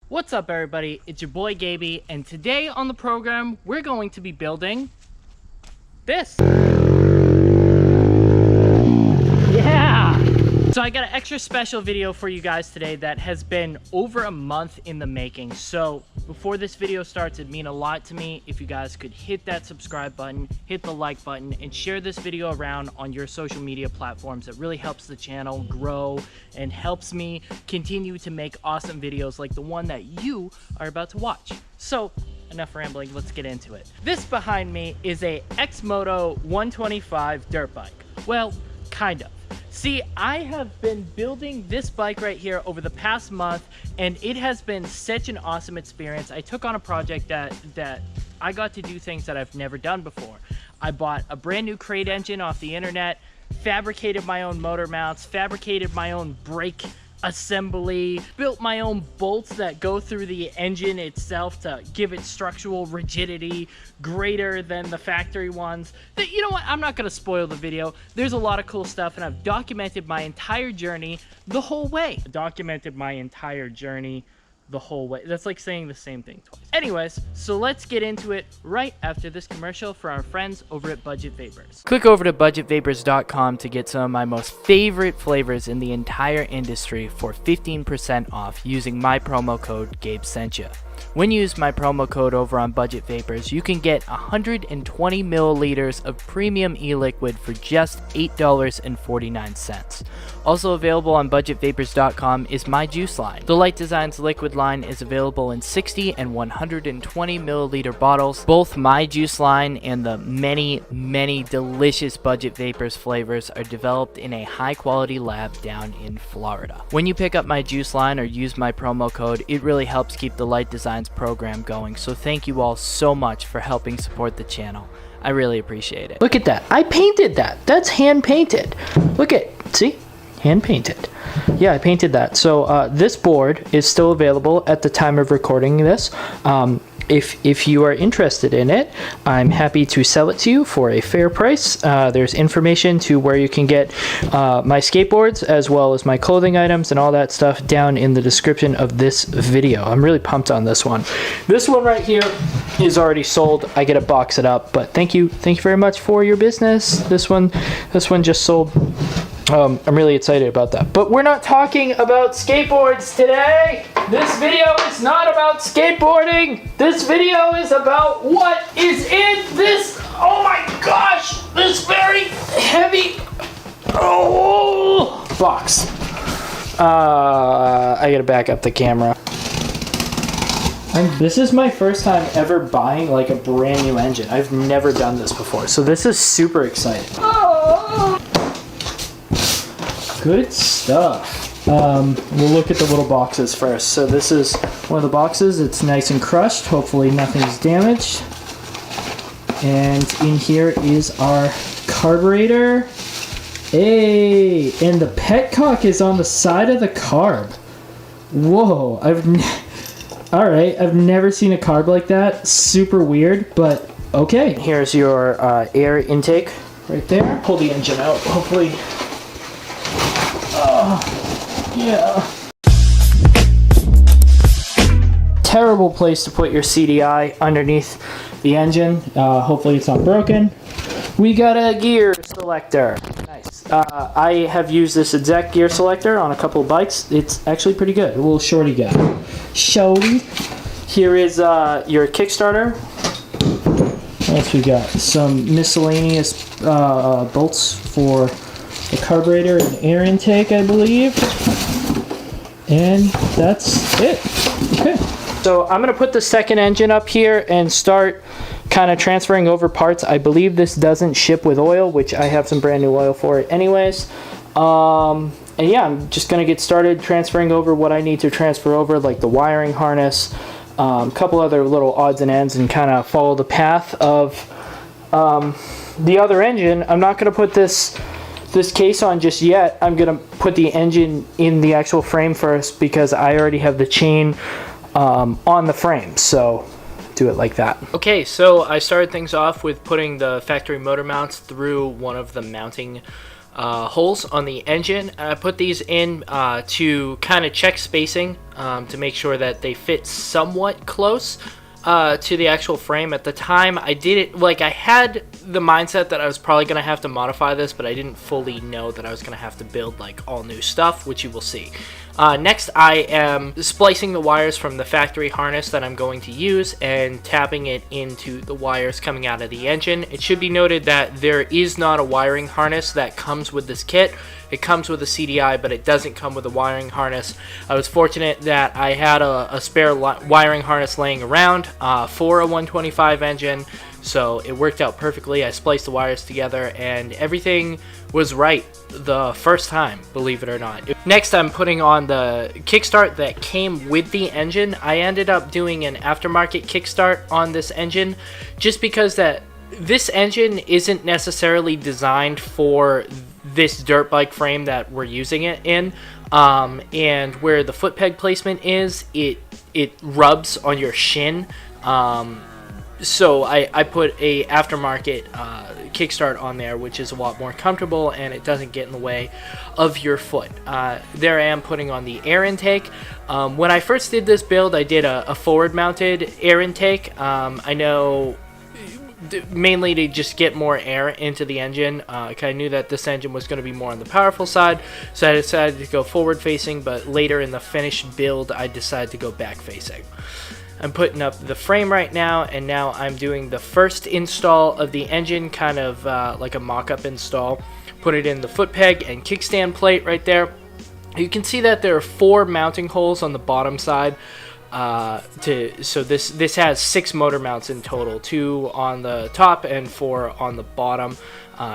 What's up, everybody? It's your boy Gaby, and today on the program we're going to be building this. Yeah! So I got an extra special video for you guys today that has been over a month in the making. So before this video starts, it'd mean a lot to me if you guys could hit that subscribe button, hit the like button, and share this video around on your social media platforms. It really helps the channel grow and helps me continue to make awesome videos like the one that you are about to watch. So enough rambling, let's get into it. This behind me is a X-Moto 125 dirt bike. Well, kind of. See, I have been building this bike right here over the past month, and it has been such an awesome experience. I took on a project that I got to do things that I've never done before. I bought a brand new crate engine off the internet, fabricated my own motor mounts, fabricated my own brake assembly, built my own bolts that go through the engine itself to give it structural rigidity greater than the factory ones. You know what, I'm not gonna spoil the video. There's a lot of cool stuff, and I've documented my entire journey the whole way. That's like saying the same thing twice. Anyways, so let's get into it right after this commercial for our friends over at Budget Vapors. Click over to budgetvapors.com to get some of my most favorite flavors in the entire industry for 15% off using my promo code GabeSentya. When you use my promo code over on Budget Vapors, you can get 120 milliliters of premium e-liquid for just $8.49. Also available on budgetvapors.com is my juice line. The Light Designs liquid line is available in 60 and 120 milliliter bottles. Both my juice line and the many delicious Budget Vapors flavors are developed in a high quality lab down in Florida. When you pick up my juice line or use my promo code, it really helps keep the Light Designs program going, so thank you all so much for helping support the channel. I really appreciate it. Look at that. I painted that. That's hand painted. Look at, see? Hand painted. Yeah, I painted that. So this board is still available at the time of recording this. If you are interested in it, I'm happy to sell it to you for a fair price. There's information to where you can get my skateboards as well as my clothing items and all that stuff down in the description of this video. I'm really pumped on this one. This one right here is already sold. I get to box it up, but thank you very much for your business. This one just sold. I'm really excited about that. But we're not talking about skateboards today. This video is not about skateboarding. This video is about what is in this, oh my gosh, this very heavy box. I gotta back up the camera. This is my first time ever buying like a brand new engine. I've never done this before, so this is super exciting. Good stuff. We'll look at the little boxes first. So this is one of the boxes. It's nice and crushed. Hopefully nothing's damaged. And in here is our carburetor. Hey, and the petcock is on the side of the carb. Whoa, alright, I've never seen a carb like that. Super weird, but okay. Here's your air intake right there. Pull the engine out, hopefully. Yeah. Terrible place to put your CDI underneath the engine. Hopefully it's not broken. We got a gear selector. Nice. I have used this exact gear selector on a couple of bikes. It's actually pretty good. A little shorty guy. Shorty. Here is your Kickstarter. What else we got? Some miscellaneous bolts for the carburetor and air intake, I believe. And that's it. Okay. So I'm going to put the second engine up here and start kind of transferring over parts. I believe this doesn't ship with oil, which I have some brand new oil for it anyways. And yeah, I'm just going to get started transferring over what I need to transfer over, like the wiring harness, a couple other little odds and ends, and kind of follow the path of the other engine. I'm not going to put this case on just yet. I'm gonna put the engine in the actual frame first because I already have the chain on the frame, so do it like that. Okay, so I started things off with putting the factory motor mounts through one of the mounting holes on the engine. I put these in to kind of check spacing to make sure that they fit somewhat close to the actual frame. At the time, I did it, like, I had the mindset that I was probably going to have to modify this, but I didn't fully know that I was going to have to build, like, all new stuff, which you will see. Next, I am splicing the wires from the factory harness that I'm going to use and tapping it into the wires coming out of the engine. It should be noted that there is not a wiring harness that comes with this kit. It comes with a CDI, but it doesn't come with a wiring harness. I was fortunate that I had a spare wiring harness laying around for a 125 engine, so it worked out perfectly. I spliced the wires together and everything was right the first time, believe it or not. Next, I'm putting on the kickstart that came with the engine. I ended up doing an aftermarket kickstart on this engine just because this engine isn't necessarily designed for this dirt bike frame that we're using it in, and where the foot peg placement is, it rubs on your shin. So I put a aftermarket kickstart on there, which is a lot more comfortable and it doesn't get in the way of your foot. There I am putting on the air intake. When I first did this build, I did a forward mounted air intake. I know mainly to just get more air into the engine. I knew that this engine was going to be more on the powerful side, so I decided to go forward facing, but later in the finished build I decided to go back facing. I'm putting up the frame right now, and now I'm doing the first install of the engine, kind of like a mock-up install. Put it in the foot peg and kickstand plate right there. You can see that there are 4 mounting holes on the bottom side. So this has 6 motor mounts in total, 2 on the top and 4 on the bottom.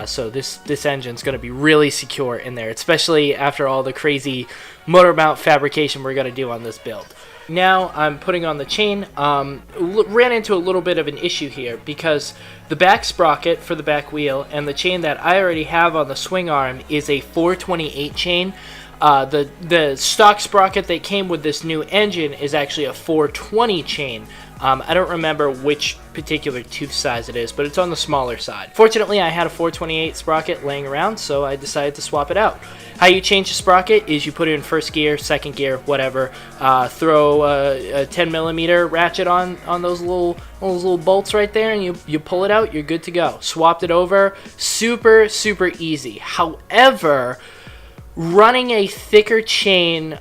So this engine's going to be really secure in there, especially after all the crazy motor mount fabrication we're going to do on this build. Now I'm putting on the chain. Ran into a little bit of an issue here because the back sprocket for the back wheel and the chain that I already have on the swing arm is a 428 chain. The stock sprocket that came with this new engine is actually a 420 chain. I don't remember which particular tooth size it is, but it's on the smaller side. Fortunately, I had a 428 sprocket laying around, so I decided to swap it out. How you change the sprocket is you put it in first gear, second gear, whatever. Throw a 10mm ratchet on those little bolts right there, and you pull it out. You're good to go. Swapped it over. Super easy. However, running a thicker chain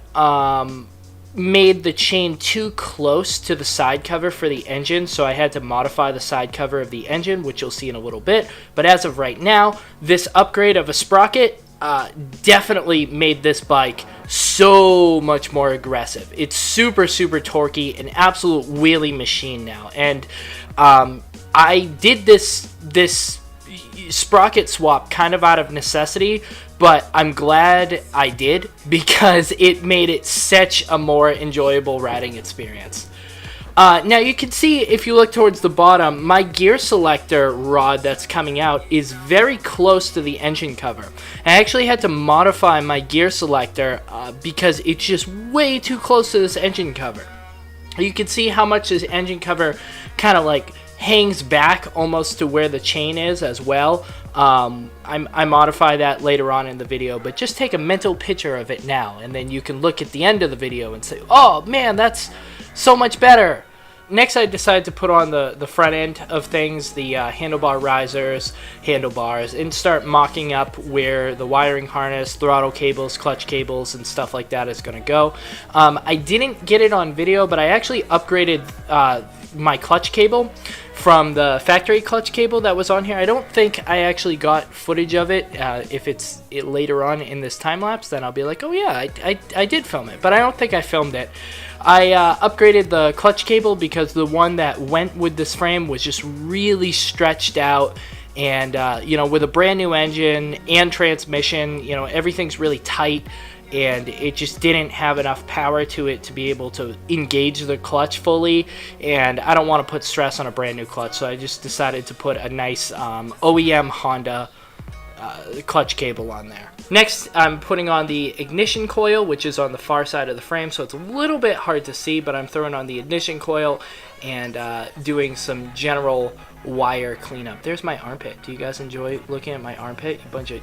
made the chain too close to the side cover for the engine, so I had to modify the side cover of the engine, which you'll see in a little bit. But as of right now, this upgrade of a sprocket definitely made this bike so much more aggressive. It's super torquey, an absolute wheelie machine now. And I did this sprocket swap kind of out of necessity, but I'm glad I did because it made it such a more enjoyable riding experience. Now you can see, if you look towards the bottom, my gear selector rod that's coming out is very close to the engine cover. I actually had to modify my gear selector because it's just way too close to this engine cover. You can see how much this engine cover kind of like hangs back almost to where the chain is as well. I modify that later on in the video, but just take a mental picture of it now, and then you can look at the end of the video and say, oh man, that's so much better. Next, I decided to put on the front end of things, the handlebar risers, handlebars, and start mocking up where the wiring harness, throttle cables, clutch cables, and stuff like that is going to go. I didn't get it on video, but I actually upgraded my clutch cable from the factory clutch cable that was on here. I don't think I actually got footage of it. If it's later on in this time lapse, then I'll be like, oh yeah, I did film it, but I don't think I filmed it. I upgraded the clutch cable because the one that went with this frame was just really stretched out, and you know, with a brand new engine and transmission, you know, everything's really tight, and it just didn't have enough power to it to be able to engage the clutch fully, and I don't want to put stress on a brand new clutch, so I just decided to put a nice OEM Honda clutch cable on there. Next, I'm putting on the ignition coil, which is on the far side of the frame, so it's a little bit hard to see, but I'm throwing on the ignition coil and doing some general wire cleanup. There's my armpit. Do you guys enjoy looking at my armpit, you bunch of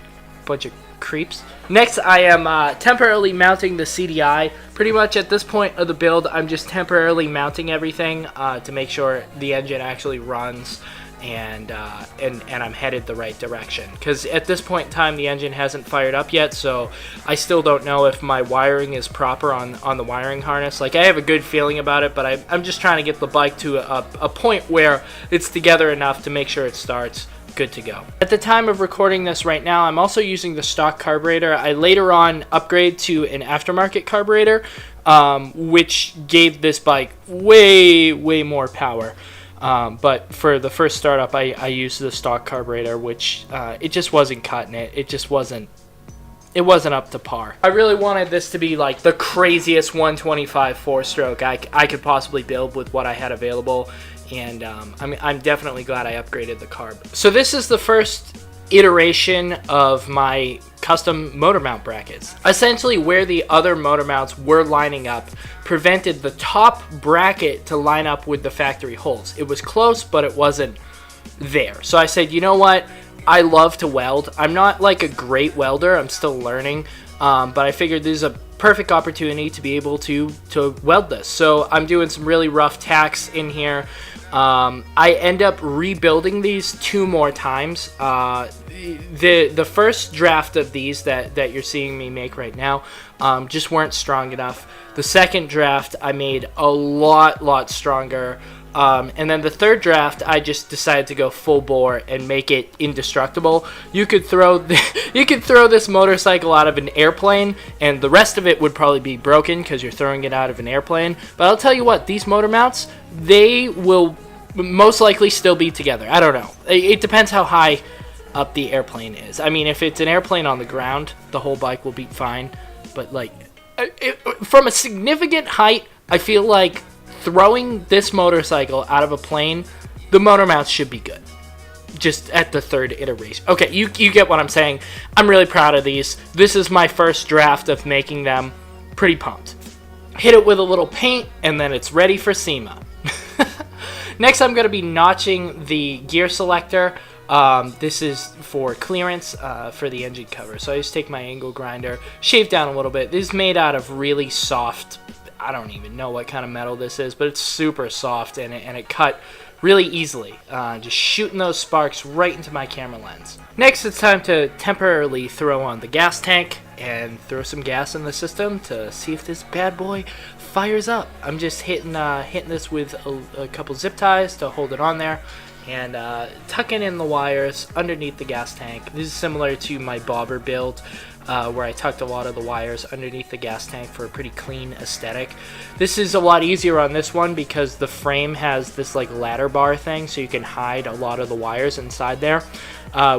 bunch of creeps. Next, I am temporarily mounting the CDI. Pretty much at this point of the build, I'm just temporarily mounting everything to make sure the engine actually runs and I'm headed the right direction. Because at this point in time, the engine hasn't fired up yet, so I still don't know if my wiring is proper on the wiring harness. Like, I have a good feeling about it, but I'm just trying to get the bike to a point where it's together enough to make sure it starts good to go. At the time of recording this right now, I'm also using the stock carburetor. I later on upgrade to an aftermarket carburetor, which gave this bike way more power. But for the first startup, I used the stock carburetor, which it just wasn't cutting it. It wasn't up to par. I really wanted this to be like the craziest 125 4-stroke I could possibly build with what I had available. And I'm definitely glad I upgraded the carb. So this is the first iteration of my custom motor mount brackets. Essentially, where the other motor mounts were lining up prevented the top bracket to line up with the factory holes. It was close, but it wasn't there. So I said, you know what? I love to weld. I'm not like a great welder. I'm still learning. But I figured this is a perfect opportunity to be able to weld this. So I'm doing some really rough tacks in here. I end up rebuilding these 2 more times. The first draft of these that you're seeing me make right now just weren't strong enough. The second draft I made a lot stronger. And then the third draft, I just decided to go full bore and make it indestructible. You could throw this motorcycle out of an airplane, and the rest of it would probably be broken because you're throwing it out of an airplane. But I'll tell you what, these motor mounts, they will most likely still be together. I don't know. It depends how high up the airplane is. I mean, if it's an airplane on the ground, the whole bike will be fine. But like, from a significant height, I feel like throwing this motorcycle out of a plane, the motor mounts should be good. Just at the third iteration. Okay, you get what I'm saying. I'm really proud of these. This is my first draft of making them. Pretty pumped. Hit it with a little paint, and then it's ready for SEMA. Next, I'm going to be notching the gear selector. This is for clearance for the engine cover. So I just take my angle grinder, shave down a little bit. This is made out of really soft, I don't even know what kind of metal this is, but it's super soft, and it cut really easily. Just shooting those sparks right into my camera lens. Next, it's time to temporarily throw on the gas tank and throw some gas in the system to see if this bad boy fires up. I'm just hitting this with a couple zip ties to hold it on there, and tucking in the wires underneath the gas tank. This is similar to my bobber build, where I tucked a lot of the wires underneath the gas tank for a pretty clean aesthetic. This is a lot easier on this one because the frame has this like ladder bar thing, so you can hide a lot of the wires inside there,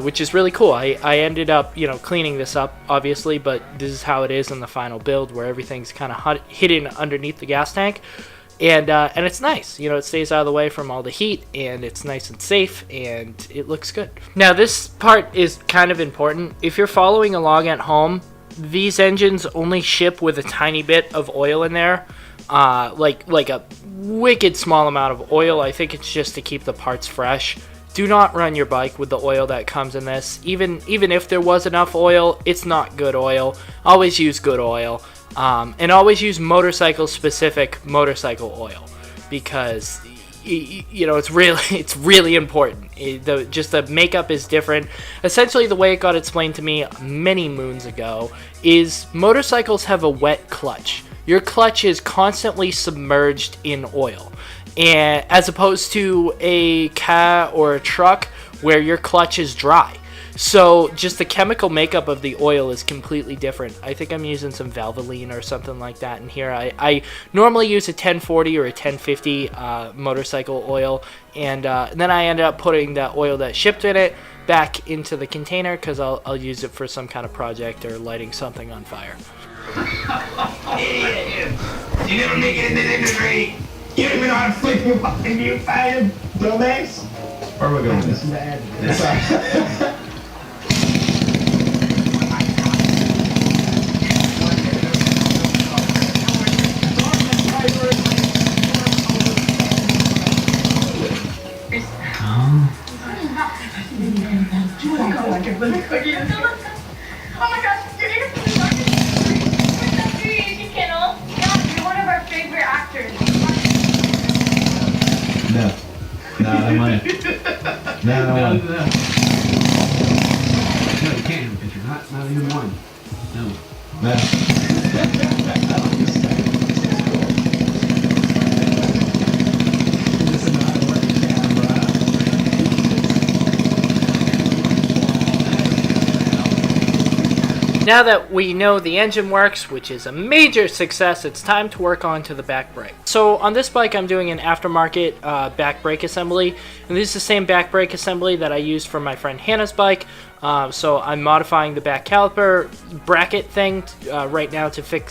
which is really cool. I ended up, cleaning this up, obviously, but this is how it is in the final build, where everything's kind of hidden underneath the gas tank. And it's nice, it stays out of the way from all the heat, and it's nice and safe, and it looks good. Now, this part is kind of important. If you're following along at home, these engines only ship with a tiny bit of oil in there, like a wicked small amount of oil. I think it's just to keep the parts fresh. Do not run your bike with the oil that comes in this. Even if there was enough oil, it's not good oil. Always use good oil. And always use motorcycle-specific motorcycle oil, because it's really important. Just the makeup is different. Essentially, the way it got explained to me many moons ago is motorcycles have a wet clutch. Your clutch is constantly submerged in oil, and as opposed to a car or a truck where your clutch is dry. So just the chemical makeup of the oil is completely different. I think I'm using some Valvoline or something like that in here. I normally use a 1040 or a 1050 motorcycle oil, and then I ended up putting that oil that shipped in it back into the container because I'll use it for some kind of project or lighting something on fire. You never make it in this industry. You don't even know how to flip your fucking viewfinder, dumbass. Where are we going with this? Bad. No. No, I don't want it. No, I don't want it. No, you can't have a picture. Not even one. No. No. Now that we know the engine works, which is a major success, it's time to work on to the back brake. So on this bike, I'm doing an aftermarket back brake assembly, and this is the same back brake assembly that I used for my friend Hannah's bike. So I'm modifying the back caliper bracket thing right now to fit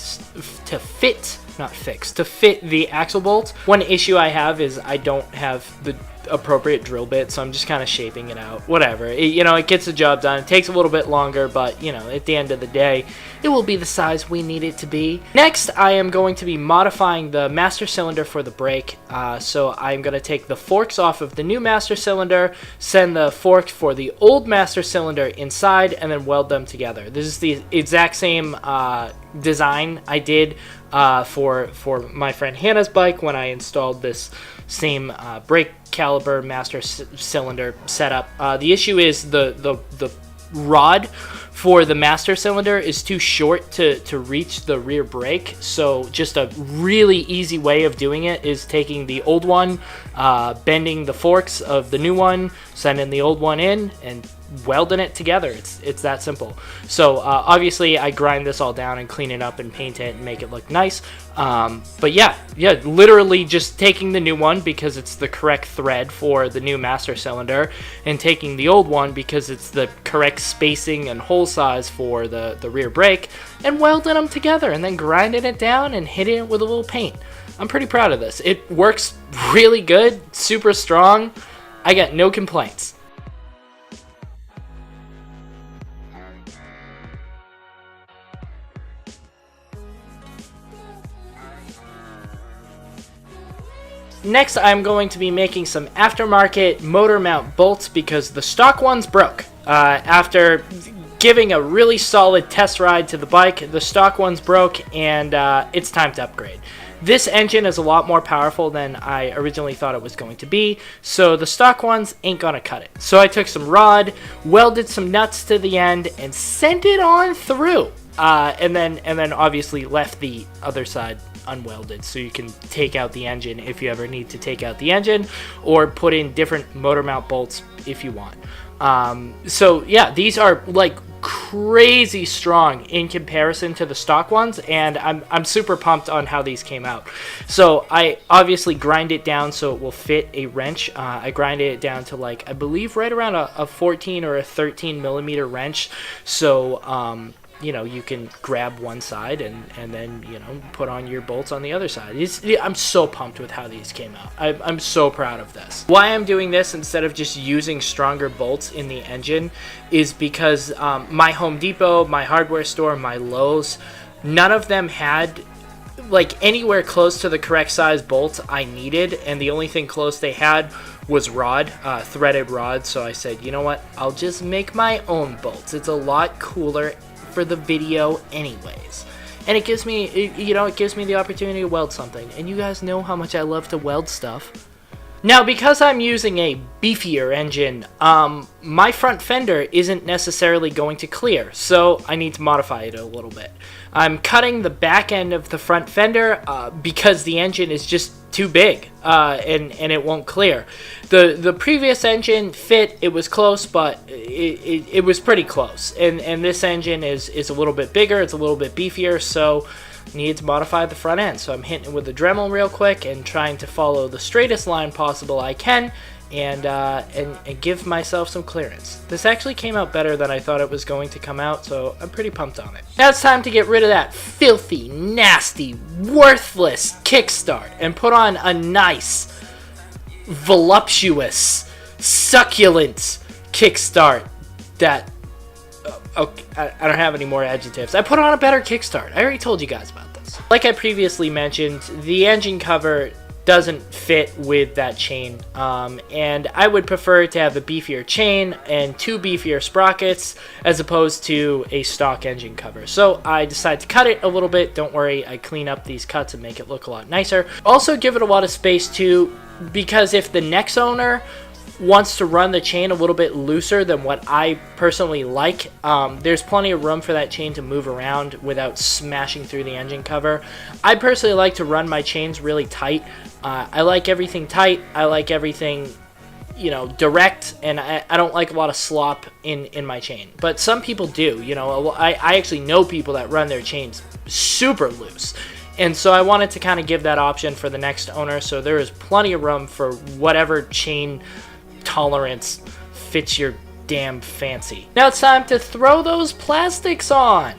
the axle bolts. One issue I have is I don't have the appropriate drill bit, so I'm just kind of shaping it out. Whatever, it gets the job done. It takes a little bit longer, but at the end of the day, it will be the size we need it to be. Next, I am going to be modifying the master cylinder for the brake. So I'm going to take the forks off of the new master cylinder, send the forks for the old master cylinder inside, and then weld them together. This is the exact same design I did for my friend Hannah's bike when I installed this same brake caliber master cylinder setup. The issue is the rod for the master cylinder is too short to reach the rear brake, so just a really easy way of doing it is taking the old one, bending the forks of the new one, sending the old one in, and welding it together. It's that simple. So obviously I grind this all down and clean it up and paint it and make it look nice. But yeah, literally just taking the new one because it's the correct thread for the new master cylinder, and taking the old one because it's the correct spacing and hole size for the rear brake, and welding them together and then grinding it down and hitting it with a little paint. I'm pretty proud of this. It works really good, super strong. I got no complaints. Next, I'm going to be making some aftermarket motor mount bolts because the stock ones broke. After giving a really solid test ride to the bike, the stock ones broke, and it's time to upgrade. This engine is a lot more powerful than I originally thought it was going to be, so the stock ones ain't gonna cut it. So I took some rod, welded some nuts to the end, and sent it on through. And then obviously left the other side unwelded, so you can take out the engine if you ever need to take out the engine, or put in different motor mount bolts if you want. So yeah, these are like crazy strong in comparison to the stock ones, and I'm super pumped on how these came out. So I obviously grind it down so it will fit a wrench. I grinded it down to like, I believe right around a 14 or a 13 millimeter wrench, so you can grab one side and then put on your bolts on the other side. I'm so pumped with how these came out. I'm so proud of this. Why I'm doing this instead of just using stronger bolts in the engine is because my Home Depot, my hardware store, my Lowe's, none of them had like anywhere close to the correct size bolts I needed, and the only thing close they had was rod, threaded rod. So I said, you know what, I'll just make my own bolts. It's a lot cooler for the video anyways, and it gives me the opportunity to weld something, and you guys know how much I love to weld stuff. Now, because I'm using a beefier engine, my front fender isn't necessarily going to clear, so I need to modify it a little bit. I'm cutting the back end of the front fender because the engine is just too big and it won't clear. The previous engine fit, it was close, but it was pretty close, and this engine is a little bit bigger, it's a little bit beefier, so needed to modify the front end. So I'm hitting it with the Dremel real quick and trying to follow the straightest line possible I can, and give myself some clearance. This actually came out better than I thought it was going to come out, so I'm pretty pumped on it. Now it's time to get rid of that filthy, nasty, worthless kickstart and put on a nice, voluptuous, succulent kickstart that okay, I don't have any more adjectives. I put on a better kickstart. I already told you guys about this. Like I previously mentioned, the engine cover doesn't fit with that chain, and I would prefer to have a beefier chain and 2 beefier sprockets as opposed to a stock engine cover. So I decided to cut it a little bit. Don't worry, I clean up these cuts and make it look a lot nicer. Also give it a lot of space too. because if the next owner wants to run the chain a little bit looser than what I personally like, there's plenty of room for that chain to move around without smashing through the engine cover. I personally like to run my chains really tight. I like everything tight. I like everything, you know, direct, and I don't like a lot of slop in my chain. But some people do, you know. I actually know people that run their chains super loose. And so I wanted to kind of give that option for the next owner, so there is plenty of room for whatever chain tolerance fits your damn fancy. Now it's time to throw those plastics on.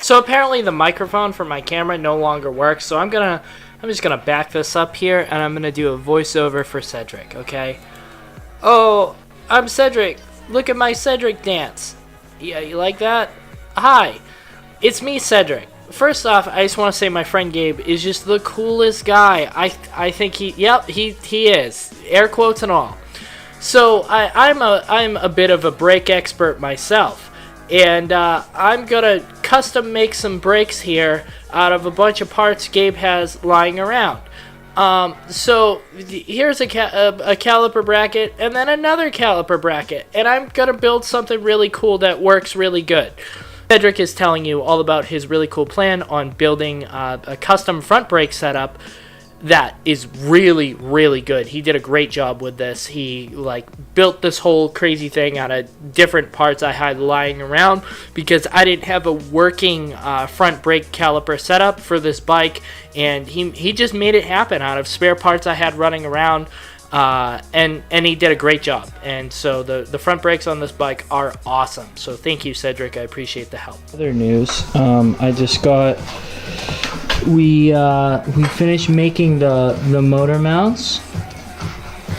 So apparently the microphone for my camera no longer works, so I'm just gonna back this up here, and I'm gonna do a voiceover for Cedric, okay? Oh, I'm Cedric. Look at my Cedric dance. Yeah, you like that? Hi, it's me, Cedric. First off, I just want to say my friend Gabe is just the coolest guy. I think he is. Air quotes and all. So I'm a bit of a brake expert myself. And I'm gonna custom make some brakes here out of a bunch of parts Gabe has lying around. So here's a caliper bracket, and then another caliper bracket, and I'm gonna build something really cool that works really good. Cedric is telling you all about his really cool plan on building a custom front brake setup that is really, really good. He did a great job with this. He built this whole crazy thing out of different parts I had lying around because I didn't have a working front brake caliper setup for this bike, and he just made it happen out of spare parts I had running around, and he did a great job. And so the front brakes on this bike are awesome. So thank you, Cedric. I appreciate the help. Other news, I just got we finished making the motor mounts,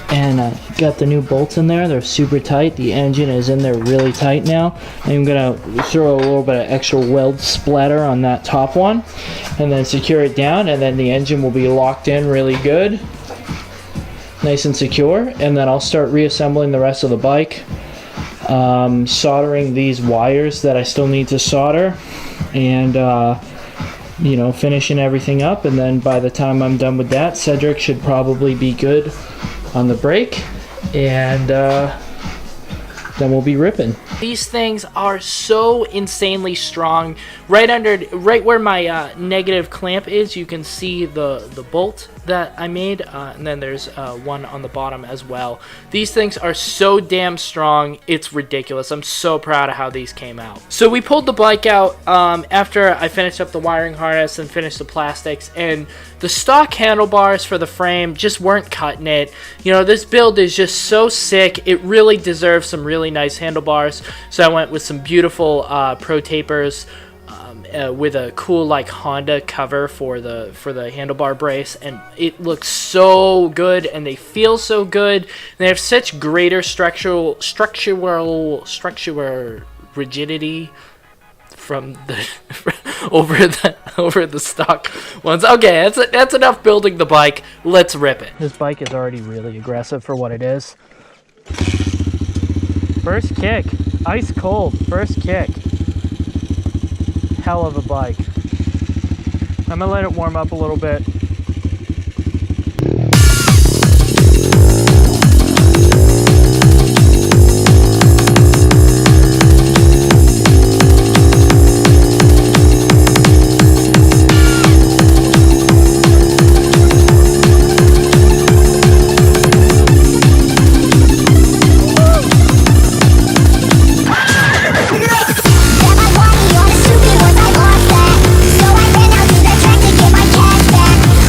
and got the new bolts in there. They're super tight. The engine is in there really tight now. I'm gonna throw a little bit of extra weld splatter on that top one and then secure it down, and then the engine will be locked in really good, nice and secure. And then I'll start reassembling the rest of the bike, soldering these wires that I still need to solder, and you know, finishing everything up. And then by the time I'm done with that, Cedric should probably be good on the brake, and then we'll be ripping. These things are so insanely strong. Right where my negative clamp is, you can see the bolt that I made, and then there's one on the bottom as well. These things are so damn strong, it's ridiculous. I'm so proud of how these came out. So we pulled the bike out after I finished up the wiring harness and finished the plastics, and the stock handlebars for the frame just weren't cutting it. You know, this build is just so sick. It really deserves some really nice handlebars. So I went with some beautiful pro tapers with a cool Honda cover for the handlebar brace, and it looks so good, and they feel so good. And they have such greater structural rigidity from the over the stock ones. Okay, that's enough building the bike. Let's rip it. This bike is already really aggressive for what it is. First kick, ice cold, first kick. Hell of a bike. I'm gonna let it warm up a little bit. So I ran out to the track to get my cash back.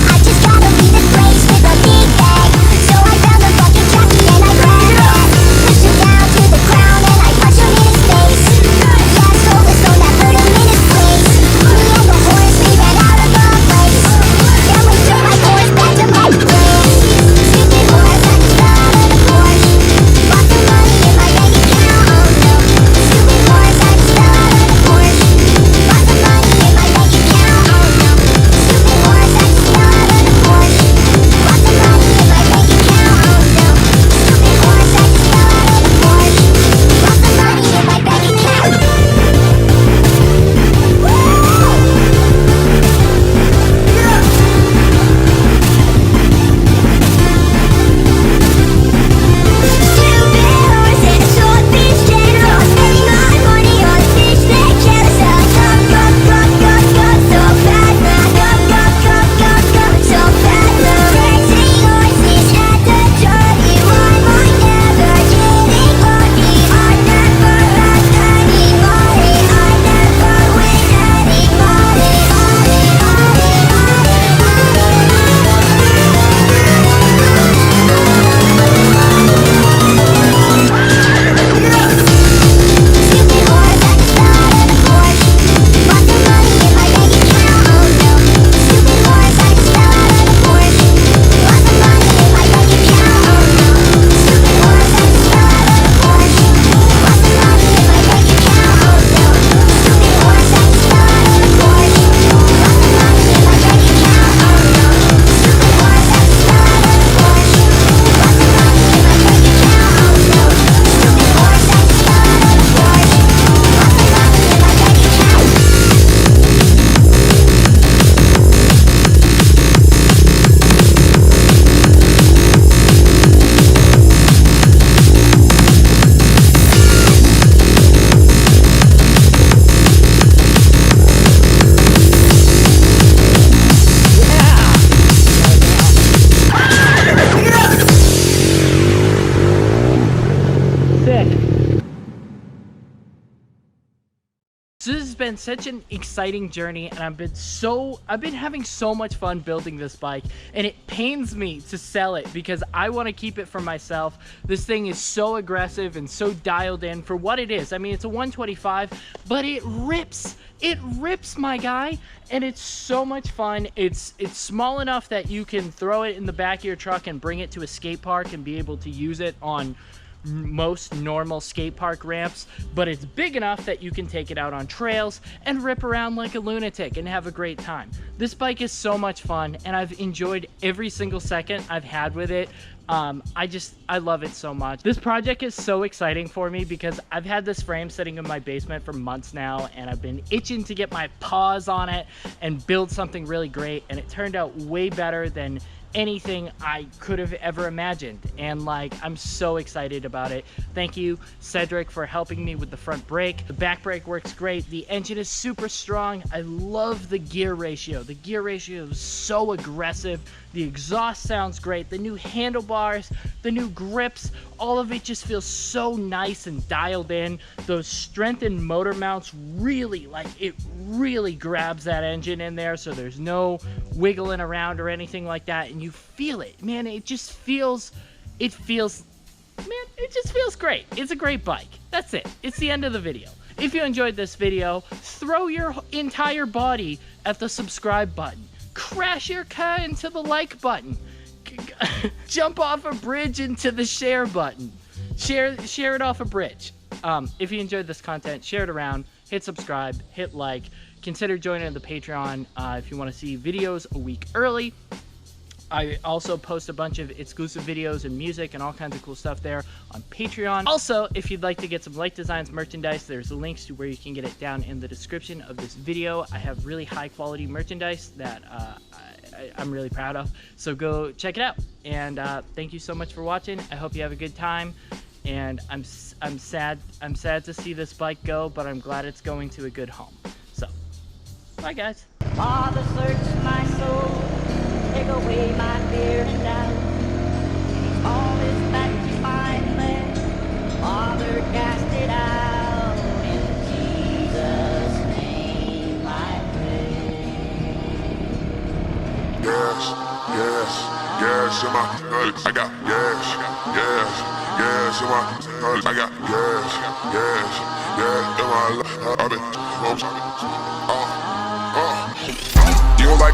been such an exciting journey, and I've been having so much fun building this bike, and it pains me to sell it because I want to keep it for myself. This thing is so aggressive and so dialed in for what it is. I mean, it's a 125, but it rips. It rips, my guy, and it's so much fun. It's small enough that you can throw it in the back of your truck and bring it to a skate park and be able to use it on most normal skate park ramps, but it's big enough that you can take it out on trails and rip around like a lunatic and have a great time. This bike is so much fun, and I've enjoyed every single second I've had with it. I love it so much. This project is so exciting for me because I've had this frame sitting in my basement for months now, and I've been itching to get my paws on it and build something really great, and it turned out way better than anything I could have ever imagined, and like, I'm so excited about it. Thank you, Cedric, for helping me with the front brake. The back brake works great. The engine is super strong. I love the gear ratio. The gear ratio is so aggressive. The exhaust sounds great. The new handlebars, the new grips, all of it just feels so nice and dialed in. Those strengthened motor mounts really, like, it really grabs that engine in there, so there's no wiggling around or anything like that, and you feel it, man. It just feels great. It's a great bike. That's it. It's the end of the video. If you enjoyed this video, throw your entire body at the subscribe button. Crash your car into the like button. Jump off a bridge into the share button. Share it off a bridge. If you enjoyed this content, share it around, hit subscribe, hit like, consider joining the Patreon if you want to see videos a week early. I also post a bunch of exclusive videos and music and all kinds of cool stuff there on Patreon. Also, if you'd like to get some Light Designs merchandise, there's links to where you can get it down in the description of this video. I have really high quality merchandise that I'm really proud of, so go check it out. And thank you so much for watching. I hope you have a good time, and I'm sad to see this bike go, but I'm glad it's going to a good home. So bye, guys. Father, search my soul, take away my fear and doubt. All is that you find there, Father, cast it out. In Jesus' name I pray. Gas in my nuts. I got gas in my nuts. I got gas in my life. I've been, you don't like